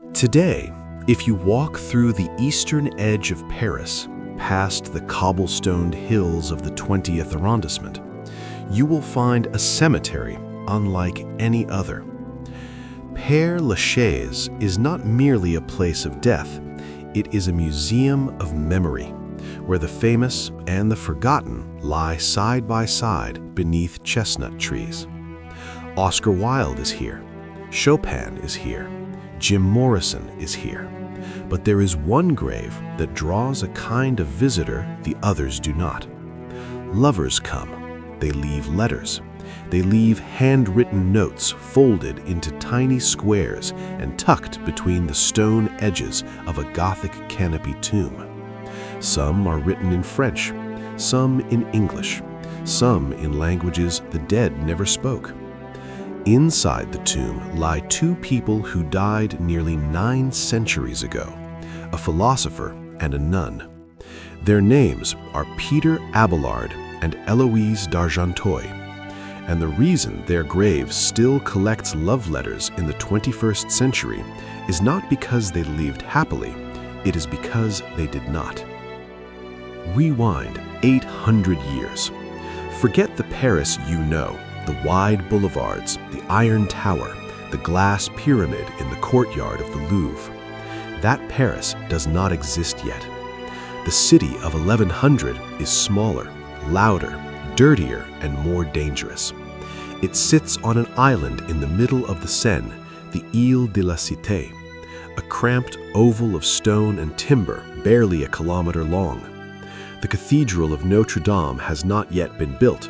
Today, if you walk through the eastern edge of Paris, past the cobblestoned hills of the 20th arrondissement, you will find a cemetery unlike any other. Père Lachaise is not merely a place of death, it is a museum of memory, where the famous and the forgotten lie side by side beneath chestnut trees. Oscar Wilde is here, Chopin is here, Jim Morrison is here. But there is one grave that draws a kind of visitor the others do not. Lovers come, they leave letters. They leave handwritten notes folded into tiny squares and tucked between the stone edges of a Gothic canopy tomb. Some are written in French, some in English, some in languages the dead never spoke. Inside the tomb lie two people who died nearly 9 centuries ago, a philosopher and a nun. Their names are Peter Abelard and Héloïse d'Argenteuil, and the reason their grave still collects love letters in the 21st century is not because they lived happily, it is because they did not. Rewind 800 years. Forget the Paris you know, the wide boulevards, the Iron Tower, the glass pyramid in the courtyard of the Louvre. That Paris does not exist yet. The city of 1100 is smaller, louder, dirtier, and more dangerous. It sits on an island in the middle of the Seine, the Ile de la Cité, a cramped oval of stone and timber barely a kilometer long. The Cathedral of Notre Dame has not yet been built.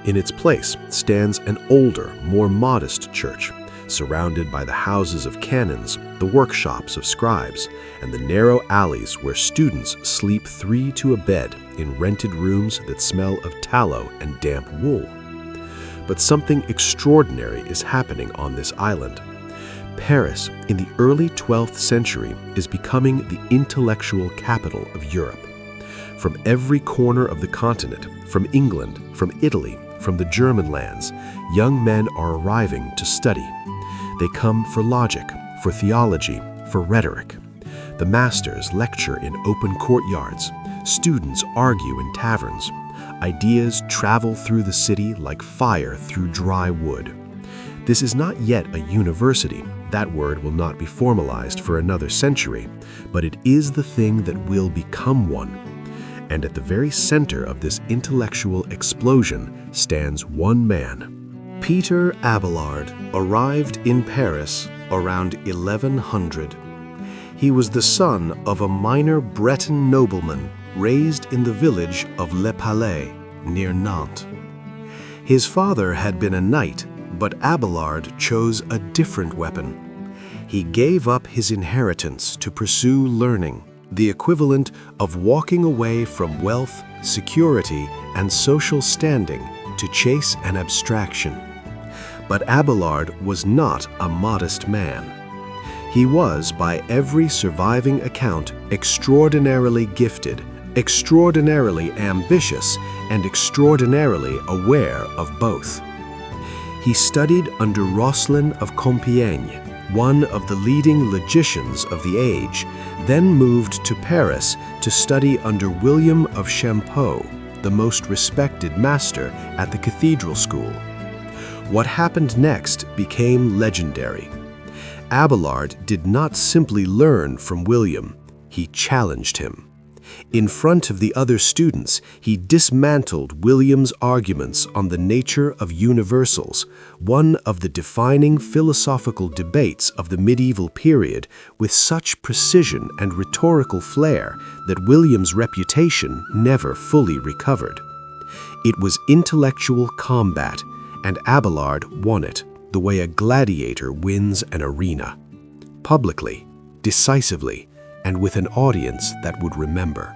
In its place stands an older, more modest church, surrounded by the houses of canons, the workshops of scribes, and the narrow alleys where students sleep 3 to a bed in rented rooms that smell of tallow and damp wool. But something extraordinary is happening on this island. Paris, in the early 12th century, is becoming the intellectual capital of Europe. From every corner of the continent, from England, from Italy, from the German lands, young men are arriving to study. They come for logic, for theology, for rhetoric. The masters lecture in open courtyards. Students argue in taverns. Ideas travel through the city like fire through dry wood. This is not yet a university. That word will not be formalized for another century, but it is the thing that will become one. And at the very center of this intellectual explosion stands one man. Peter Abelard arrived in Paris around 1100. He was the son of a minor Breton nobleman raised in the village of Le Palais, near Nantes. His father had been a knight, but Abelard chose a different weapon. He gave up his inheritance to pursue learning, the equivalent of walking away from wealth, security, and social standing to chase an abstraction. But Abelard was not a modest man. He was, by every surviving account, extraordinarily gifted, extraordinarily ambitious, and extraordinarily aware of both. He studied under Rosselin of Compiègne, one of the leading logicians of the age, then moved to Paris to study under William of Champeaux, the most respected master at the cathedral school. What happened next became legendary. Abelard did not simply learn from William, he challenged him. In front of the other students, he dismantled William's arguments on the nature of universals, one of the defining philosophical debates of the medieval period, with such precision and rhetorical flair that William's reputation never fully recovered. It was intellectual combat, and Abelard won it, the way a gladiator wins an arena. Publicly, decisively, and with an audience that would remember.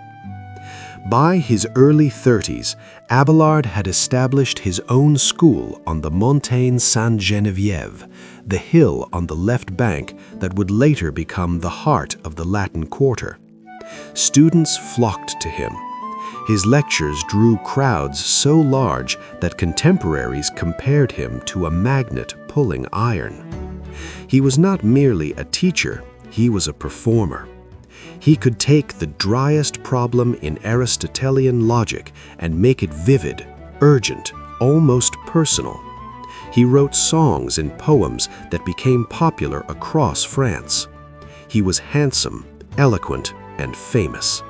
By his early 30s, Abelard had established his own school on the Montagne Sainte-Geneviève, the hill on the left bank that would later become the heart of the Latin Quarter. Students flocked to him. His lectures drew crowds so large that contemporaries compared him to a magnet pulling iron. He was not merely a teacher, He was a performer. He could take the driest problem in Aristotelian logic and make it vivid, urgent, almost personal. He wrote songs and poems that became popular across France. He was handsome, eloquent, and famous.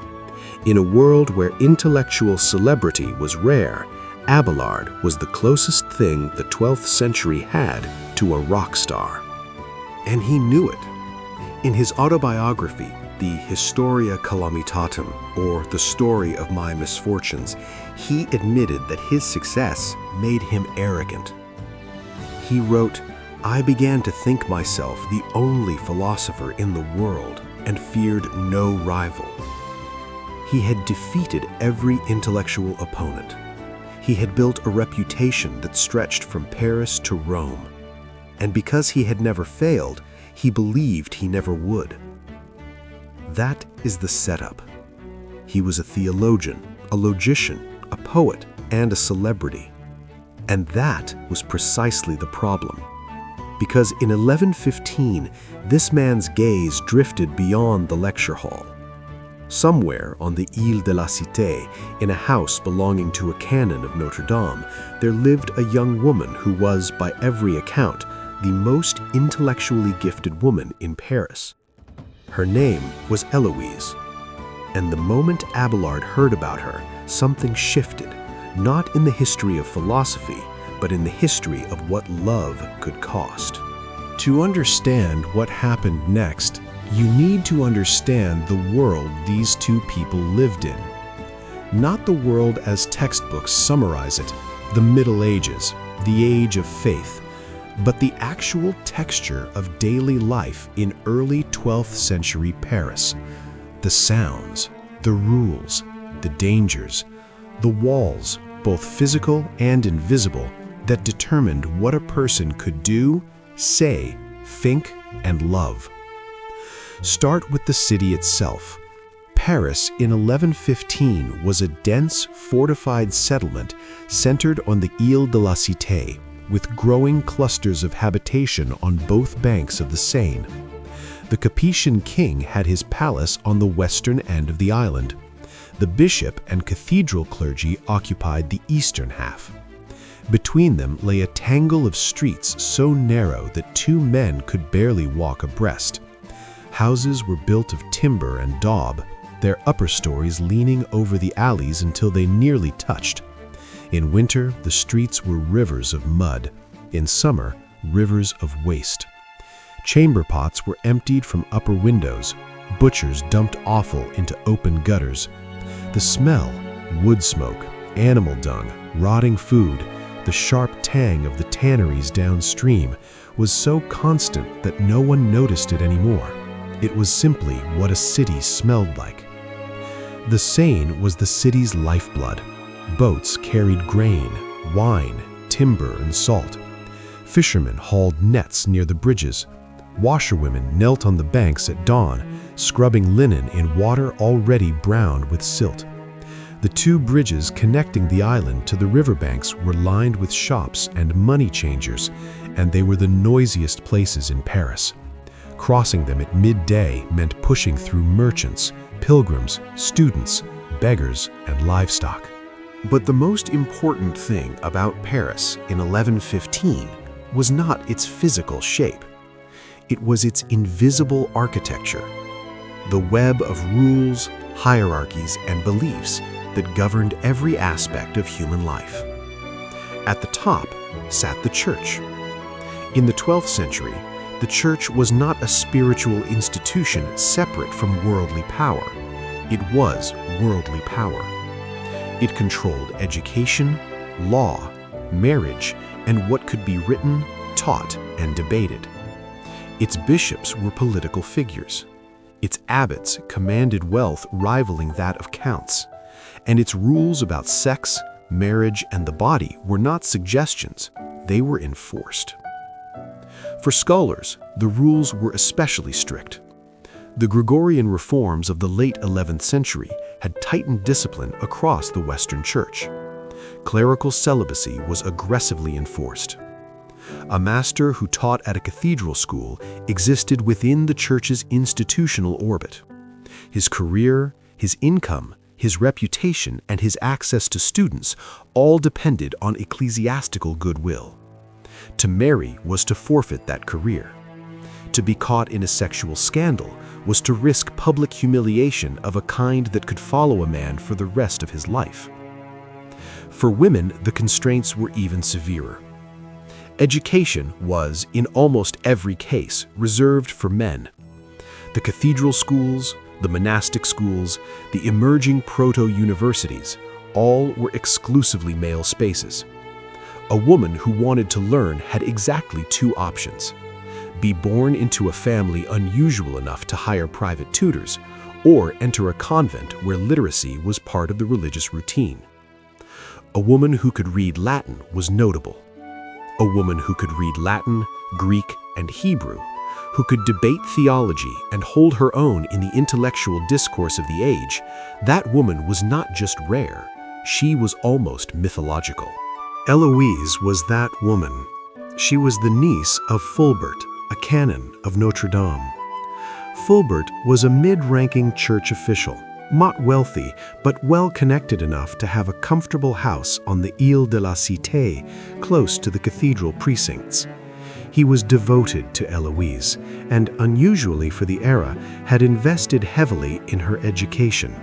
In a world where intellectual celebrity was rare, Abelard was the closest thing the 12th century had to a rock star. And he knew it. In his autobiography, the Historia Calamitatum, or The Story of My Misfortunes, he admitted that his success made him arrogant. He wrote, "I began to think myself the only philosopher in the world and feared no rival." He had defeated every intellectual opponent. He had built a reputation that stretched from Paris to Rome. And because he had never failed, he believed he never would. That is the setup. He was a theologian, a logician, a poet, and a celebrity. And that was precisely the problem. Because in 1115, this man's gaze drifted beyond the lecture hall. Somewhere on the Île de la Cité, in a house belonging to a canon of Notre Dame, there lived a young woman who was, by every account, the most intellectually gifted woman in Paris. Her name was Héloïse. And the moment Abelard heard about her, something shifted, not in the history of philosophy, but in the history of what love could cost. To understand what happened next, you need to understand the world these two people lived in. Not the world as textbooks summarize it, the Middle Ages, the Age of Faith, but the actual texture of daily life in early 12th century Paris. The sounds, the rules, the dangers, the walls, both physical and invisible, that determined what a person could do, say, think, and love. Start with the city itself. Paris in 1115 was a dense, fortified settlement centered on the Île de la Cité, with growing clusters of habitation on both banks of the Seine. The Capetian king had his palace on the western end of the island. The bishop and cathedral clergy occupied the eastern half. Between them lay a tangle of streets so narrow that two men could barely walk abreast. Houses were built of timber and daub, their upper stories leaning over the alleys until they nearly touched. In winter, the streets were rivers of mud. In summer, rivers of waste. Chamber pots were emptied from upper windows. Butchers dumped offal into open gutters. The smell, wood smoke, animal dung, rotting food, the sharp tang of the tanneries downstream was so constant that no one noticed it anymore. It was simply what a city smelled like. The Seine was the city's lifeblood. Boats carried grain, wine, timber, and salt. Fishermen hauled nets near the bridges. Washerwomen knelt on the banks at dawn, scrubbing linen in water already browned with silt. The two bridges connecting the island to the riverbanks were lined with shops and money changers, and they were the noisiest places in Paris. Crossing them at midday meant pushing through merchants, pilgrims, students, beggars, and livestock. But the most important thing about Paris in 1115 was not its physical shape. It was its invisible architecture, the web of rules, hierarchies, and beliefs that governed every aspect of human life. At the top sat the church. In the 12th century, the church was not a spiritual institution separate from worldly power. It was worldly power. It controlled education, law, marriage, and what could be written, taught, and debated. Its bishops were political figures. Its abbots commanded wealth rivaling that of counts. And its rules about sex, marriage, and the body were not suggestions, they were enforced. For scholars, the rules were especially strict. The Gregorian reforms of the late 11th century had tightened discipline across the Western Church. Clerical celibacy was aggressively enforced. A master who taught at a cathedral school existed within the church's institutional orbit. His career, his income, his reputation, and his access to students all depended on ecclesiastical goodwill. To marry was to forfeit that career. To be caught in a sexual scandal was to risk public humiliation of a kind that could follow a man for the rest of his life. For women, the constraints were even severer. Education was, in almost every case, reserved for men. The cathedral schools, the monastic schools, the emerging proto-universities, all were exclusively male spaces. A woman who wanted to learn had exactly two options: be born into a family unusual enough to hire private tutors, or enter a convent where literacy was part of the religious routine. A woman who could read Latin was notable. A woman who could read Latin, Greek, and Hebrew, who could debate theology and hold her own in the intellectual discourse of the age, that woman was not just rare, she was almost mythological. Héloïse was that woman. She was the niece of Fulbert, a canon of Notre Dame. Fulbert was a mid-ranking church official, not wealthy, but well-connected enough to have a comfortable house on the Ile de la Cité, close to the cathedral precincts. He was devoted to Héloïse, and unusually for the era, had invested heavily in her education.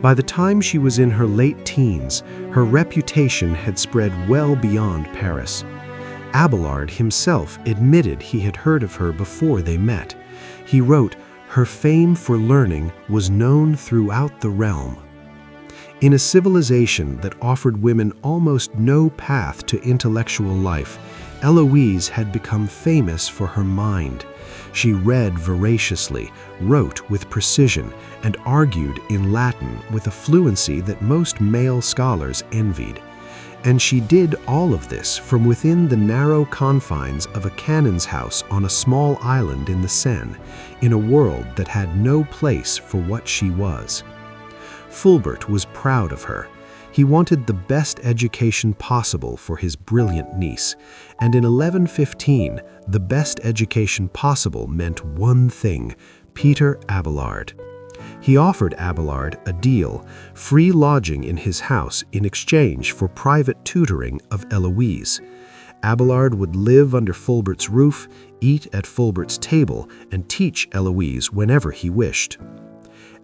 By the time she was in her late teens, her reputation had spread well beyond Paris. Abelard himself admitted he had heard of her before they met. He wrote, "Her fame for learning was known throughout the realm." In a civilization that offered women almost no path to intellectual life, Héloïse had become famous for her mind. She read voraciously, wrote with precision, and argued in Latin with a fluency that most male scholars envied. And she did all of this from within the narrow confines of a canon's house on a small island in the Seine, in a world that had no place for what she was. Fulbert was proud of her. He wanted the best education possible for his brilliant niece, and in 1115, the best education possible meant one thing: Peter Abelard. He offered Abelard a deal, free lodging in his house in exchange for private tutoring of Héloïse. Abelard would live under Fulbert's roof, eat at Fulbert's table, and teach Héloïse whenever he wished.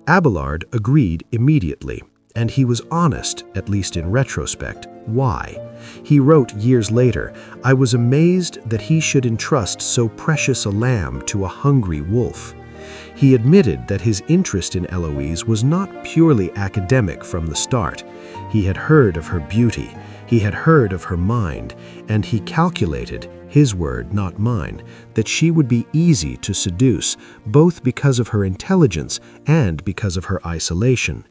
Abelard agreed immediately, and he was honest, at least in retrospect, why. He wrote years later, "I was amazed that he should entrust so precious a lamb to a hungry wolf." He admitted that his interest in Héloïse was not purely academic from the start. He had heard of her beauty, he had heard of her mind, and he calculated, his word, not mine, that she would be easy to seduce, both because of her intelligence and because of her isolation.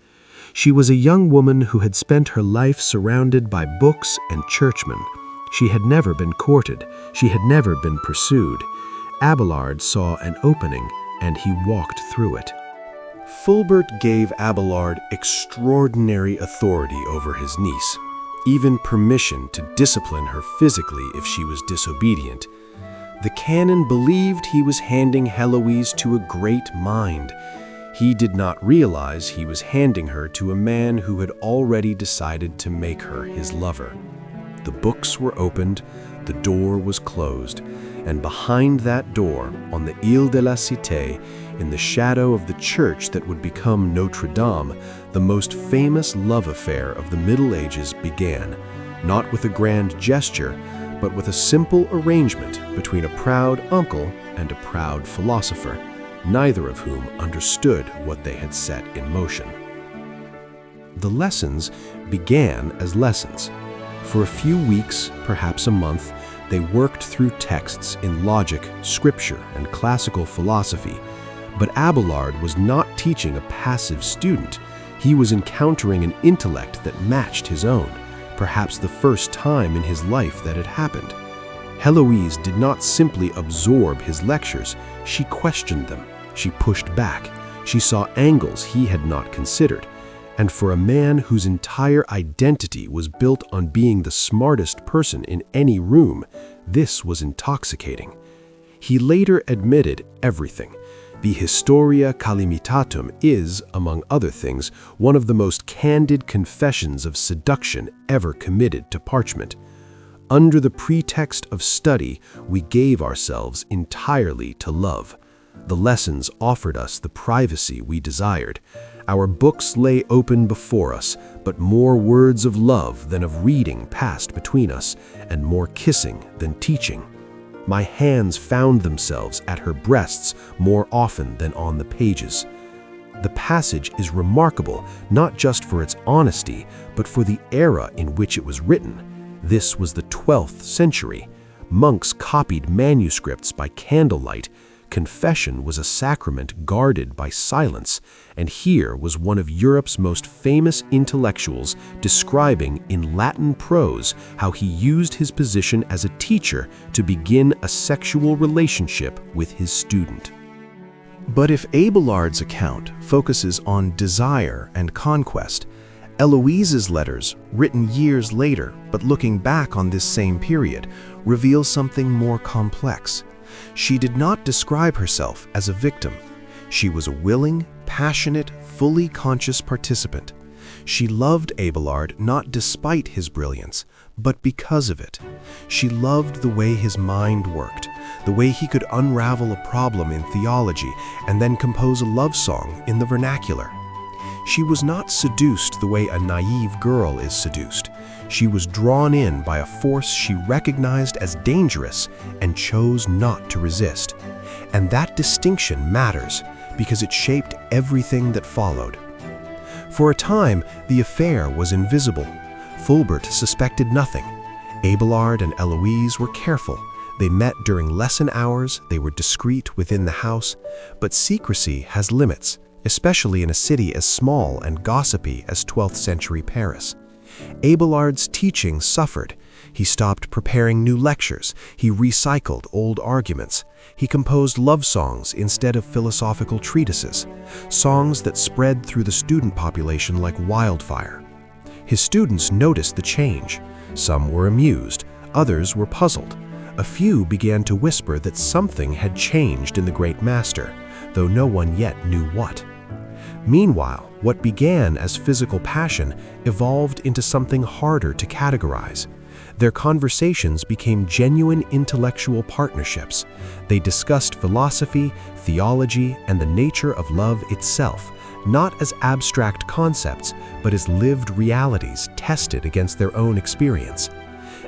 She was a young woman who had spent her life surrounded by books and churchmen. She had never been courted, she had never been pursued. Abelard saw an opening, and he walked through it. Fulbert gave Abelard extraordinary authority over his niece, even permission to discipline her physically if she was disobedient. The canon believed he was handing Héloïse to a great mind. He did not realize he was handing her to a man who had already decided to make her his lover. The books were opened, the door was closed, and behind that door, on the Ile de la Cité, in the shadow of the church that would become Notre Dame, the most famous love affair of the Middle Ages began, not with a grand gesture, but with a simple arrangement between a proud uncle and a proud philosopher, neither of whom understood what they had set in motion. The lessons began as lessons. For a few weeks, perhaps a month, they worked through texts in logic, scripture, and classical philosophy. But Abelard was not teaching a passive student. He was encountering an intellect that matched his own, perhaps the first time in his life that it happened. Héloïse did not simply absorb his lectures, she questioned them, she pushed back, she saw angles he had not considered. And for a man whose entire identity was built on being the smartest person in any room, This was intoxicating. He later admitted everything. The Historia Calamitatum is, among other things, one of the most candid confessions of seduction ever committed to parchment. Under the pretext of study, we gave ourselves entirely to love. The lessons offered us the privacy we desired. Our books lay open before us, but more words of love than of reading passed between us, and more kissing than teaching. My hands found themselves at her breasts more often than on the pages. The passage is remarkable not just for its honesty, but for the era in which it was written. This was the 12th century. Monks copied manuscripts by candlelight. Confession was a sacrament guarded by silence, and here was one of Europe's most famous intellectuals describing in Latin prose how he used his position as a teacher to begin a sexual relationship with his student. But if Abelard's account focuses on desire and conquest, Héloïse's letters, written years later but looking back on this same period, reveal something more complex. She did not describe herself as a victim. She was a willing, passionate, fully conscious participant. She loved Abelard not despite his brilliance, but because of it. She loved the way his mind worked, the way he could unravel a problem in theology and then compose a love song in the vernacular. She was not seduced the way a naive girl is seduced. She was drawn in by a force she recognized as dangerous and chose not to resist. And that distinction matters because it shaped everything that followed. For a time, the affair was invisible. Fulbert suspected nothing. Abelard and Héloïse were careful. They met during lesson hours, they were discreet within the house, but secrecy has limits, especially in a city as small and gossipy as 12th century Paris. Abelard's teaching suffered. He stopped preparing new lectures. He recycled old arguments. He composed love songs instead of philosophical treatises, songs that spread through the student population like wildfire. His students noticed the change. Some were amused, others were puzzled. A few began to whisper that something had changed in the great master, though no one yet knew what. Meanwhile, what began as physical passion evolved into something harder to categorize. Their conversations became genuine intellectual partnerships. They discussed philosophy, theology, and the nature of love itself, not as abstract concepts, but as lived realities tested against their own experience.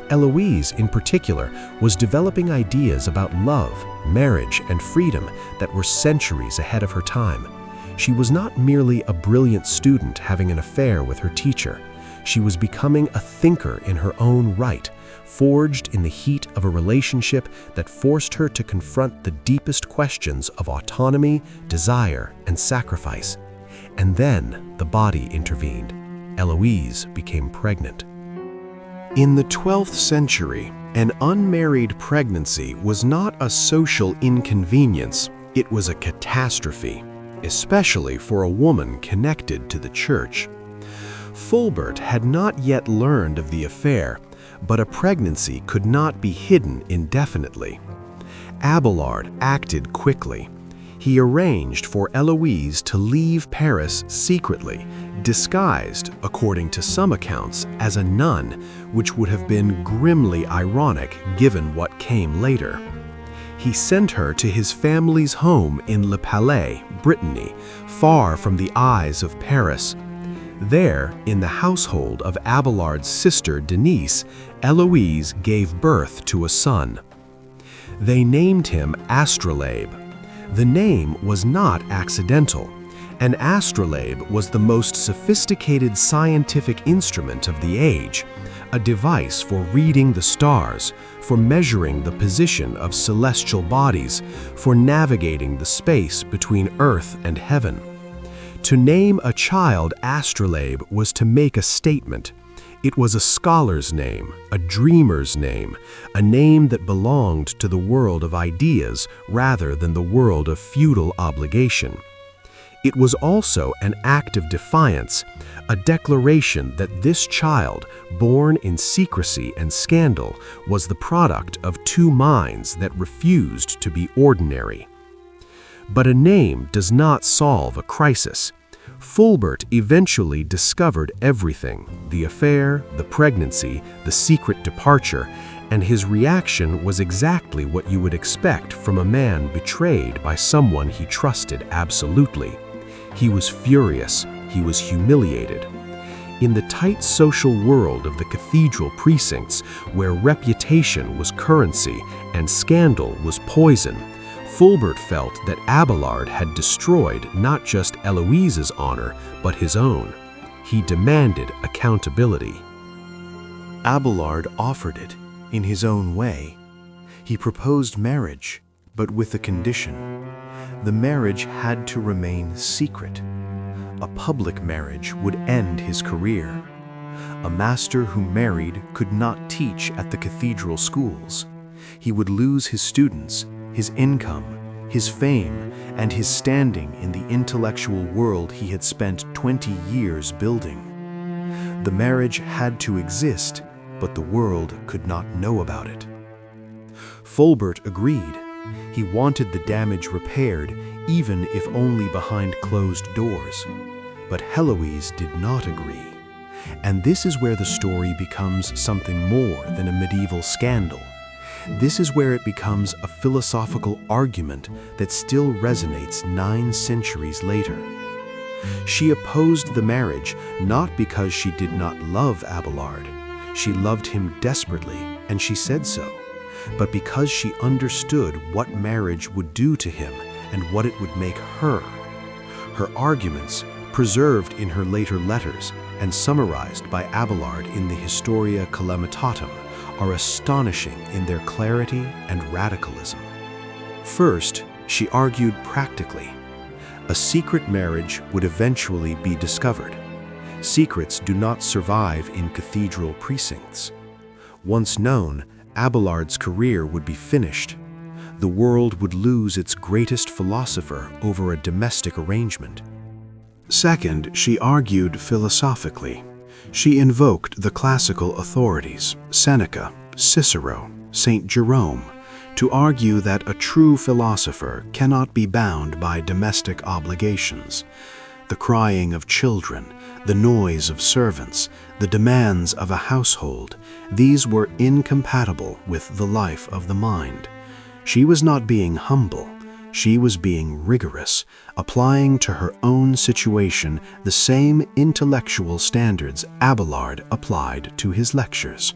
Héloïse, in particular, was developing ideas about love, marriage, and freedom that were centuries ahead of her time. She was not merely a brilliant student having an affair with her teacher. She was becoming a thinker in her own right, forged in the heat of a relationship that forced her to confront the deepest questions of autonomy, desire, and sacrifice. And then the body intervened. Héloïse became pregnant. In the 12th century, an unmarried pregnancy was not a social inconvenience, it was a catastrophe, especially for a woman connected to the church. Fulbert had not yet learned of the affair, but a pregnancy could not be hidden indefinitely. Abelard acted quickly. He arranged for Héloïse to leave Paris secretly, disguised, according to some accounts, as a nun, which would have been grimly ironic given what came later. He sent her to his family's home in Le Palais, Brittany, far from the eyes of Paris. There, in the household of Abelard's sister Denise, Héloïse gave birth to a son. They named him Astrolabe. The name was not accidental. An astrolabe was the most sophisticated scientific instrument of the age, a device for reading the stars, for measuring the position of celestial bodies, for navigating the space between Earth and heaven. To name a child astrolabe was to make a statement. It was a scholar's name, a dreamer's name, a name that belonged to the world of ideas rather than the world of feudal obligation. It was also an act of defiance, a declaration that this child, born in secrecy and scandal, was the product of two minds that refused to be ordinary. But a name does not solve a crisis. Fulbert eventually discovered everything: the affair, the pregnancy, the secret departure, and his reaction was exactly what you would expect from a man betrayed by someone he trusted absolutely. He was furious, he was humiliated. In the tight social world of the cathedral precincts, where reputation was currency and scandal was poison, Fulbert felt that Abelard had destroyed not just Héloïse's honor, but his own. He demanded accountability. Abelard offered it in his own way. He proposed marriage, but with a condition. The marriage had to remain secret. A public marriage would end his career. A master who married could not teach at the cathedral schools. He would lose his students, his income, his fame, and his standing in the intellectual world he had spent 20 years building. The marriage had to exist, but the world could not know about it. Fulbert agreed. He wanted the damage repaired, even if only behind closed doors. But Héloïse did not agree. And this is where the story becomes something more than a medieval scandal. This is where it becomes a philosophical argument that still resonates 9 centuries later. She opposed the marriage not because she did not love Abelard. She loved him desperately, and she said so, but because she understood what marriage would do to him and what it would make her. Her arguments, preserved in her later letters and summarized by Abelard in the Historia Calamitatum, are astonishing in their clarity and radicalism. First, she argued practically. A secret marriage would eventually be discovered. Secrets do not survive in cathedral precincts. Once known, Abelard's career would be finished. The world would lose its greatest philosopher over a domestic arrangement. Second, she argued philosophically. She invoked the classical authorities, Seneca, Cicero, St. Jerome, to argue that a true philosopher cannot be bound by domestic obligations. The crying of children, the noise of servants, the demands of a household, these were incompatible with the life of the mind. She was not being humble. She was being rigorous, applying to her own situation the same intellectual standards Abelard applied to his lectures.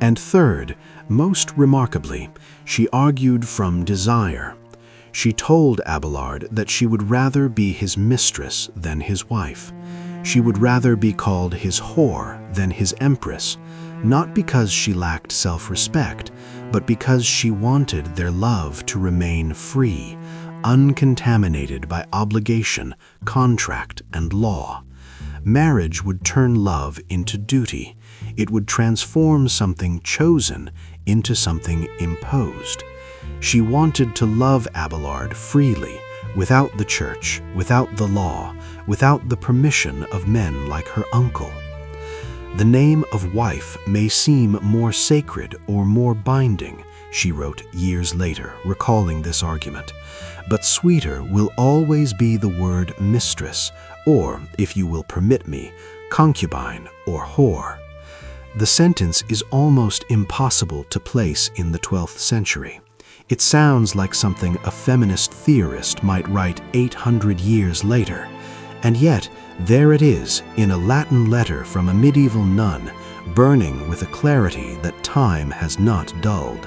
And third, most remarkably, she argued from desire. She told Abelard that she would rather be his mistress than his wife. She would rather be called his whore than his empress, not because she lacked self-respect, but because she wanted their love to remain free, uncontaminated by obligation, contract, and law. Marriage would turn love into duty. It would transform something chosen into something imposed. She wanted to love Abelard freely, without the church, without the law, without the permission of men like her uncle. The name of wife may seem more sacred or more binding, she wrote years later, recalling this argument, but sweeter will always be the word mistress, or, if you will permit me, concubine or whore. The sentence is almost impossible to place in the 12th century. It sounds like something a feminist theorist might write 800 years later, and yet there it is in a Latin letter from a medieval nun, burning with a clarity that time has not dulled.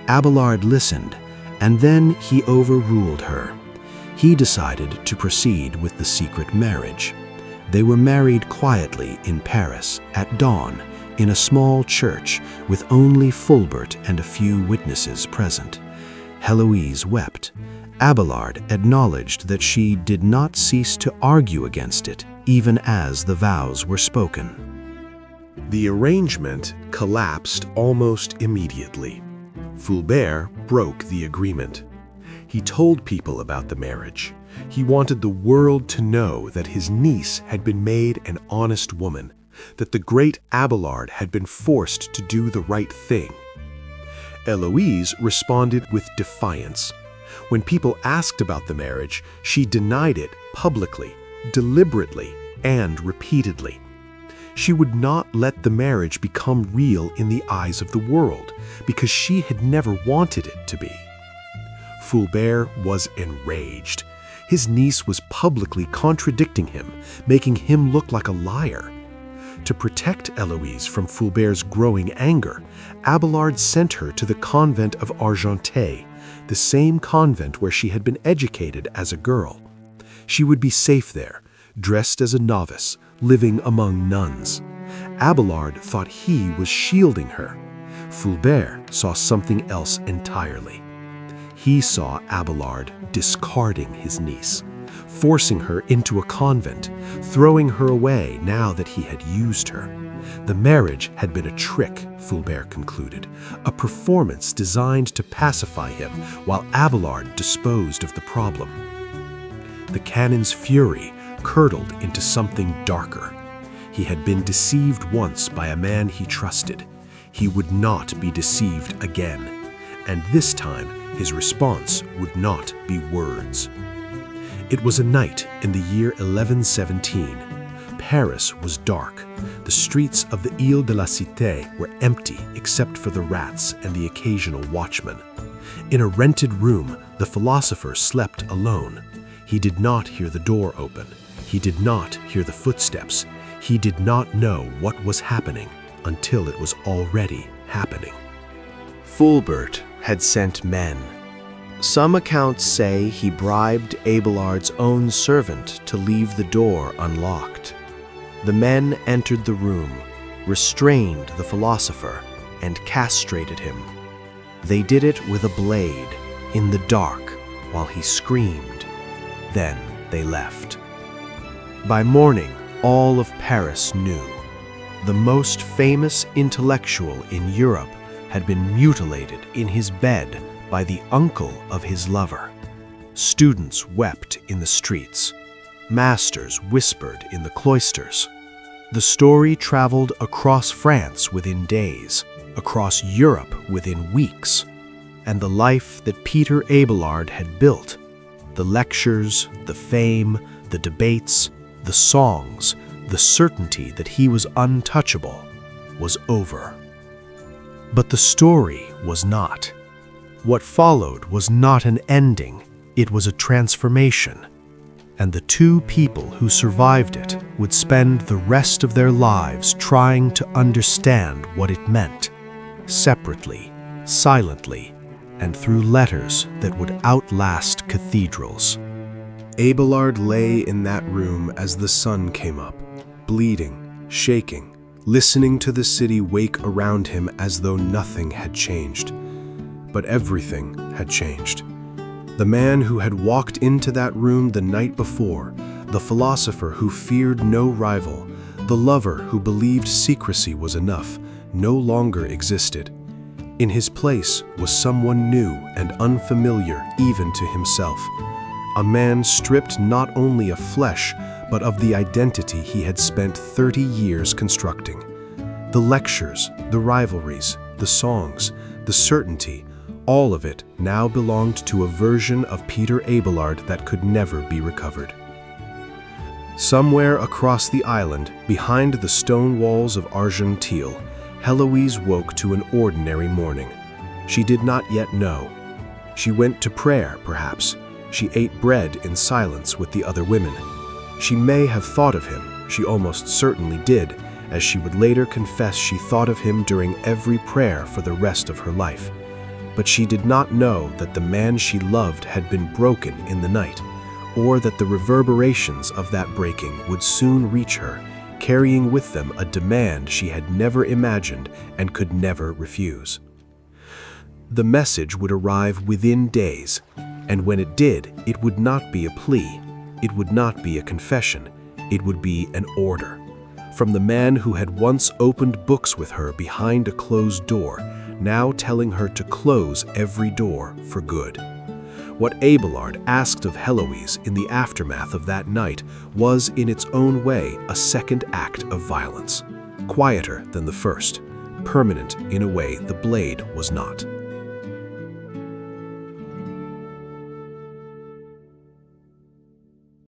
Abelard listened, and then he overruled her. He decided to proceed with the secret marriage. They were married quietly in Paris, at dawn, in a small church with only Fulbert and a few witnesses present. Héloïse wept. Abelard acknowledged that she did not cease to argue against it, even as the vows were spoken. The arrangement collapsed almost immediately. Fulbert broke the agreement. He told people about the marriage. He wanted the world to know that his niece had been made an honest woman, that the great Abelard had been forced to do the right thing. Héloïse responded with defiance. When people asked about the marriage, she denied it publicly, deliberately, and repeatedly. She would not let the marriage become real in the eyes of the world, because she had never wanted it to be. Fulbert was enraged. His niece was publicly contradicting him, making him look like a liar. To protect Héloïse from Fulbert's growing anger, Abelard sent her to the convent of Argenteuil, the same convent where she had been educated as a girl. She would be safe there, dressed as a novice, living among nuns. Abelard thought he was shielding her. Fulbert saw something else entirely. He saw Abelard discarding his niece, forcing her into a convent, throwing her away now that he had used her. The marriage had been a trick, Fulbert concluded, a performance designed to pacify him while Abelard disposed of the problem. The canon's fury curdled into something darker. He had been deceived once by a man he trusted. He would not be deceived again, and this time his response would not be words. It was a night in the year 1117. Paris was dark. The streets of the Ile de la Cité were empty except for the rats and the occasional watchman. In a rented room, the philosopher slept alone. He did not hear the door open. He did not hear the footsteps. He did not know what was happening until it was already happening. Fulbert had sent men. Some accounts say he bribed Abelard's own servant to leave the door unlocked. The men entered the room, restrained the philosopher, and castrated him. They did it with a blade, in the dark, while he screamed. Then they left. By morning, all of Paris knew. The most famous intellectual in Europe had been mutilated in his bed by the uncle of his lover. Students wept in the streets. Masters whispered in the cloisters. The story traveled across France within days, across Europe within weeks, and the life that Peter Abelard had built, the lectures, the fame, the debates, the songs, the certainty that he was untouchable, was over. But the story was not. What followed was not an ending, it was a transformation. And the two people who survived it would spend the rest of their lives trying to understand what it meant, separately, silently, and through letters that would outlast cathedrals. Abelard lay in that room as the sun came up, bleeding, shaking, listening to the city wake around him as though nothing had changed. But everything had changed. The man who had walked into that room the night before, the philosopher who feared no rival, the lover who believed secrecy was enough, no longer existed. In his place was someone new and unfamiliar even to himself. A man stripped not only of flesh, but of the identity he had spent 30 years constructing. The lectures, the rivalries, the songs, the certainty, all of it now belonged to a version of Peter Abelard that could never be recovered. Somewhere across the island, behind the stone walls of Argenteuil, Héloïse woke to an ordinary morning. She did not yet know. She went to prayer, perhaps. She ate bread in silence with the other women. She may have thought of him, she almost certainly did, as she would later confess she thought of him during every prayer for the rest of her life. But she did not know that the man she loved had been broken in the night, or that the reverberations of that breaking would soon reach her, carrying with them a demand she had never imagined and could never refuse. The message would arrive within days, and when it did, it would not be a plea, it would not be a confession, it would be an order. From the man who had once opened books with her behind a closed door, now telling her to close every door for good. What Abelard asked of Héloïse in the aftermath of that night was, in its own way, a second act of violence, quieter than the first, permanent in a way the blade was not.